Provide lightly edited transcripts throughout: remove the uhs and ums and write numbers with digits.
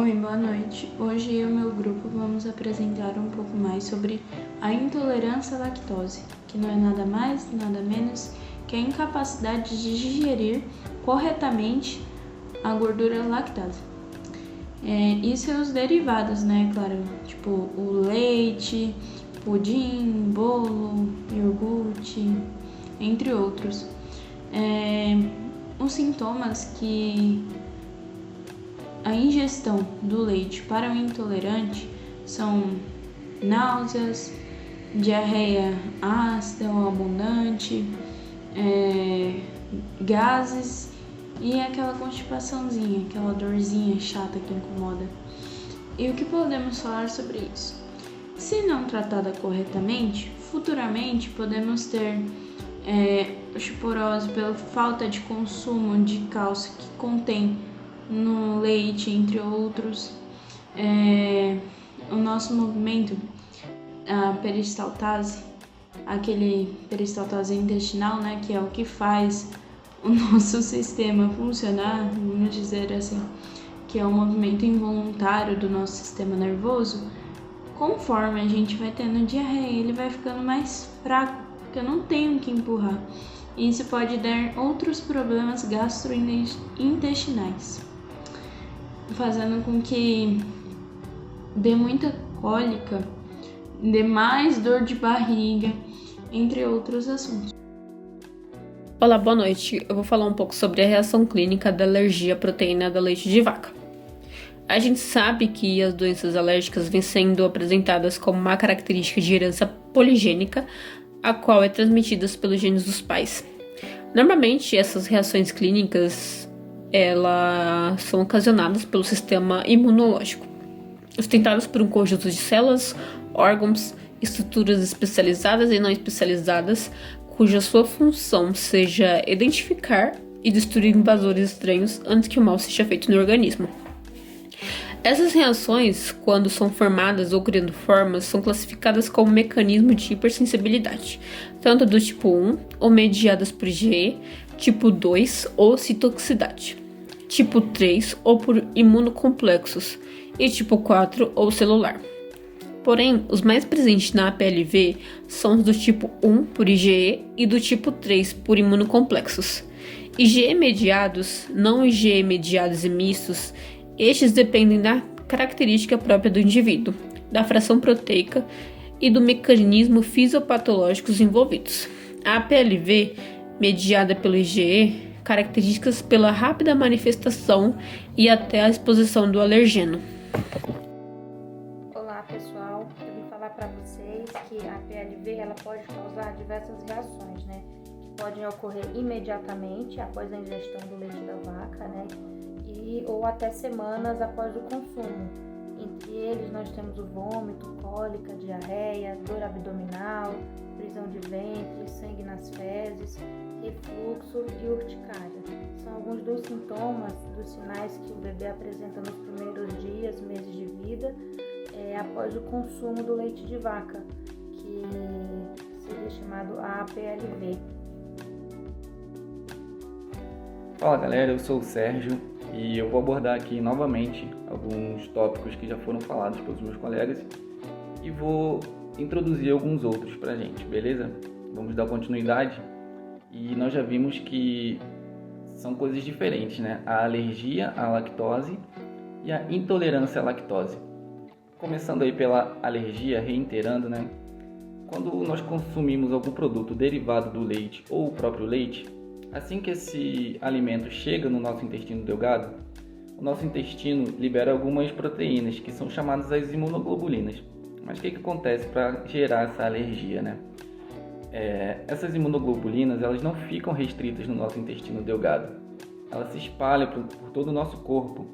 Oi, boa noite. Hoje eu e o meu grupo vamos apresentar um pouco mais sobre a intolerância à lactose, que não é nada mais, nada menos que a incapacidade de digerir corretamente a gordura lactase. E seus derivados, né, claro, tipo o leite, pudim, bolo, iogurte, entre outros. Os sintomas que a ingestão do leite para o intolerante são náuseas, diarreia ácida ou abundante, gases e aquela constipaçãozinha, aquela dorzinha chata que incomoda. E o que podemos falar sobre isso? Se não tratada corretamente, futuramente podemos ter osteoporose pela falta de consumo de cálcio que contém no leite, entre outros. O nosso movimento, a peristaltase, aquele peristaltase intestinal, né, que é o que faz o nosso sistema funcionar, vamos dizer assim, que é um movimento involuntário do nosso sistema nervoso. Conforme a gente vai tendo diarreia, ele vai ficando mais fraco, porque eu não tenho que empurrar. E isso pode dar outros problemas gastrointestinais, fazendo com que dê muita cólica, dê mais dor de barriga, entre outros assuntos. Olá, boa noite. Eu vou falar um pouco sobre a reação clínica da alergia à proteína do leite de vaca. A gente sabe que as doenças alérgicas vêm sendo apresentadas como uma característica de herança poligênica, a qual é transmitida pelos genes dos pais. Normalmente, essas reações clínicas elas são ocasionadas pelo sistema imunológico, sustentadas por um conjunto de células, órgãos, estruturas especializadas e não especializadas, cuja sua função seja identificar e destruir invasores estranhos antes que o mal seja feito no organismo. Essas reações, quando são formadas ou criando formas, são classificadas como mecanismo de hipersensibilidade, tanto do tipo 1, ou mediadas por IgE, tipo 2, ou citotoxicidade, tipo 3, ou por imunocomplexos, e tipo 4, ou celular. Porém, os mais presentes na APLV são os do tipo 1 por IgE e do tipo 3 por imunocomplexos. IgE mediados, não IgE mediados e mistos, estes dependem da característica própria do indivíduo, da fração proteica e do mecanismo fisiopatológicos envolvidos. A APLV, mediada pelo IgE, características pela rápida manifestação e até a exposição do alergeno. Olá pessoal, eu vim falar para vocês que a APLV ela pode causar diversas reações, né? Que podem ocorrer imediatamente após a ingestão do leite da vaca, né? Ou até semanas após o consumo. Entre eles nós temos o vômito, cólica, diarreia, dor abdominal, prisão de ventre, sangue nas fezes, refluxo e urticária. São alguns dos sintomas, dos sinais que o bebê apresenta nos primeiros dias, meses de vida, após o consumo do leite de vaca, que seria chamado APLV. Fala galera, eu sou o Sérgio e eu vou abordar aqui novamente alguns tópicos que já foram falados pelos meus colegas e vou introduzir alguns outros pra gente, beleza? Vamos dar continuidade e nós já vimos que são coisas diferentes, né? A alergia à lactose e a intolerância à lactose. Começando aí pela alergia, reiterando, né? Quando nós consumimos algum produto derivado do leite ou o próprio leite, assim que esse alimento chega no nosso intestino delgado, o nosso intestino libera algumas proteínas que são chamadas as imunoglobulinas. Mas o que acontece para gerar essa alergia, né? Essas imunoglobulinas elas não ficam restritas no nosso intestino delgado, elas se espalham por todo o nosso corpo.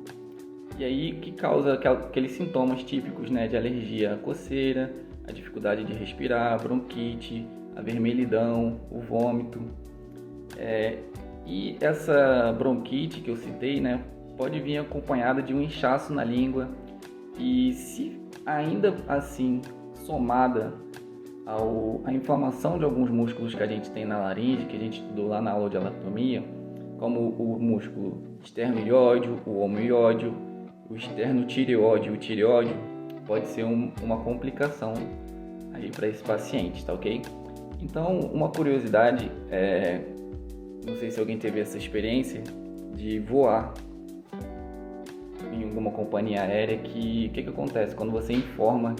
E aí que causa aqueles sintomas típicos, né, de alergia, a coceira, a dificuldade de respirar, a bronquite, a vermelhidão, o vômito. E essa bronquite que eu citei, né, pode vir acompanhada de um inchaço na língua e se ainda assim somada à inflamação de alguns músculos que a gente tem na laringe, que a gente estudou lá na aula de anatomia, como o músculo esternoióide, o homoióide, o externo tireoide, o tireóide, pode ser uma complicação aí para esse paciente, tá ok? Então, uma curiosidade, não sei se alguém teve essa experiência de voar em alguma companhia aérea, que acontece quando você informa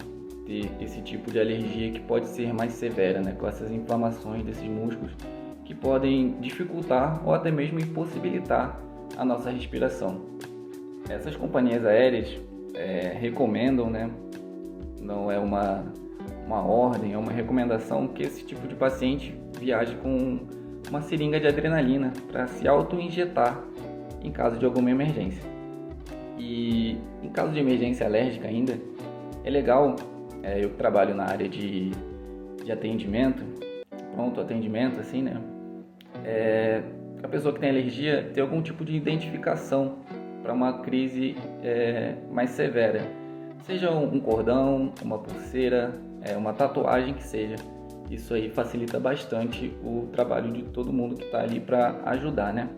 ter esse tipo de alergia que pode ser mais severa, né, com essas inflamações desses músculos que podem dificultar ou até mesmo impossibilitar a nossa respiração. Essas companhias aéreas recomendam, né, não é uma ordem, é uma recomendação que esse tipo de paciente viaje com uma seringa de adrenalina para se auto-injetar em caso de alguma emergência. E em caso de emergência alérgica ainda, é legal, eu trabalho na área de atendimento, pronto atendimento, assim, né? A pessoa que tem alergia ter algum tipo de identificação para uma crise mais severa. Seja um cordão, uma pulseira, uma tatuagem que seja. Isso aí facilita bastante o trabalho de todo mundo que está ali para ajudar, né?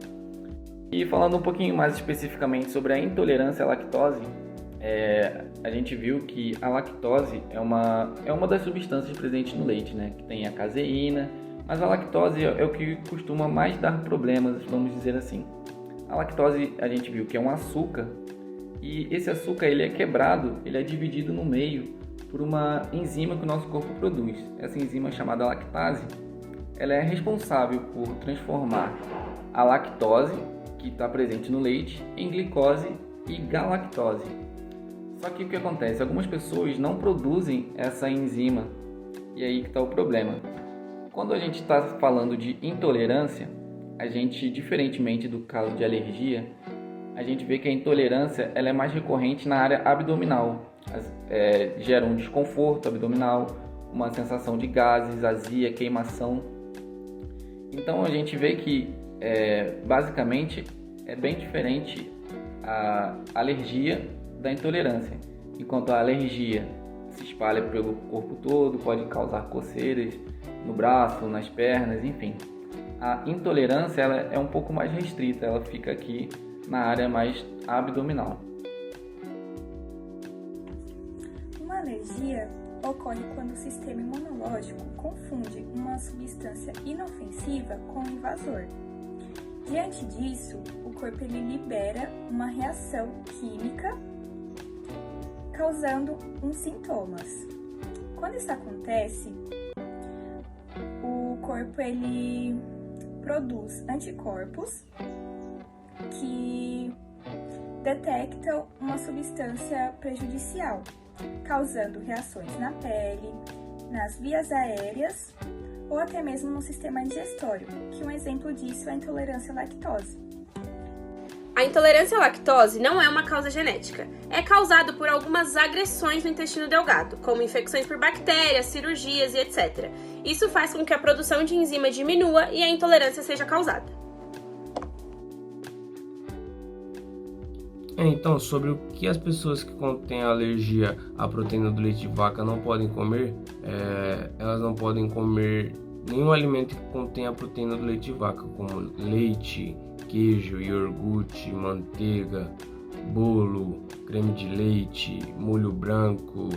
E falando um pouquinho mais especificamente sobre a intolerância à lactose, a gente viu que a lactose é uma das substâncias presentes no leite, né? Que tem a caseína, mas a lactose é o que costuma mais dar problemas, vamos dizer assim. A lactose a gente viu que é um açúcar, e esse açúcar ele é quebrado, ele é dividido no meio por uma enzima que o nosso corpo produz. Essa enzima chamada lactase, ela é responsável por transformar a lactose, que está presente no leite, em glicose e galactose. Só que o que acontece? Algumas pessoas não produzem essa enzima, e aí que está o problema. Quando a gente está falando de intolerância, a gente, diferentemente do caso de alergia, a gente vê que a intolerância ela é mais recorrente na área abdominal. Gera um desconforto abdominal, uma sensação de gases, azia, queimação. Então a gente vê que basicamente é bem diferente a alergia da intolerância. Enquanto a alergia se espalha pelo corpo todo, pode causar coceiras no braço, nas pernas, enfim. A intolerância ela é um pouco mais restrita, ela fica aqui na área mais abdominal. Uma alergia ocorre quando o sistema imunológico confunde uma substância inofensiva com um invasor. Diante disso, o corpo ele libera uma reação química causando uns sintomas. Quando isso acontece, o corpo ele produz anticorpos que detectam uma substância prejudicial, causando reações na pele, nas vias aéreas ou até mesmo no sistema digestório, que um exemplo disso é a intolerância à lactose. A intolerância à lactose não é uma causa genética. É causado por algumas agressões no intestino delgado, como infecções por bactérias, cirurgias e etc. Isso faz com que a produção de enzima diminua e a intolerância seja causada. Então, sobre o que as pessoas que contêm alergia à proteína do leite de vaca não podem comer, elas não podem comer nenhum alimento que contenha a proteína do leite de vaca, como leite, queijo, iogurte, manteiga, bolo, creme de leite, molho branco,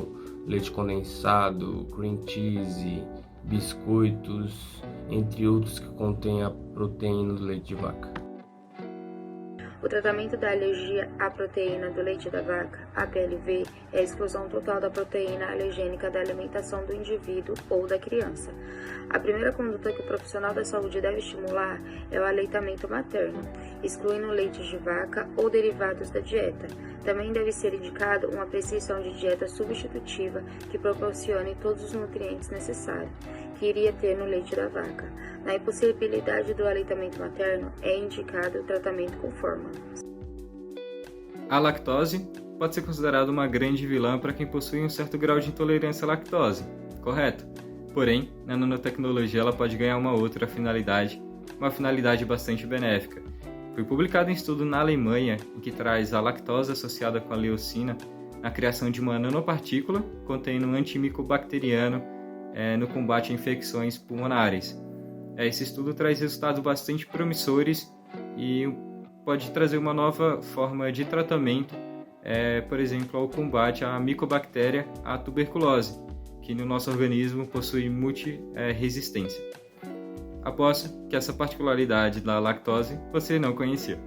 leite condensado, cream cheese, biscoitos, entre outros que contêm a proteína do leite de vaca. O tratamento da alergia à proteína do leite da vaca, APLV, é a exclusão total da proteína alergênica da alimentação do indivíduo ou da criança. A primeira conduta que o profissional da saúde deve estimular é o aleitamento materno, excluindo leites de vaca ou derivados da dieta. Também deve ser indicado uma prescrição de dieta substitutiva que proporcione todos os nutrientes necessários que iria ter no leite da vaca. Na impossibilidade do aleitamento materno, é indicado o tratamento com fórmulas. A lactose pode ser considerada uma grande vilã para quem possui um certo grau de intolerância à lactose, correto? Porém, na nanotecnologia ela pode ganhar uma outra finalidade, uma finalidade bastante benéfica. Foi publicado um estudo na Alemanha em que traz a lactose associada com a leucina na criação de uma nanopartícula contendo um antimicobacteriano no combate a infecções pulmonares. Esse estudo traz resultados bastante promissores e pode trazer uma nova forma de tratamento por exemplo, ao combate à micobactéria, a tuberculose, que no nosso organismo possui multiresistência. Aposto que essa particularidade da lactose você não conhecia.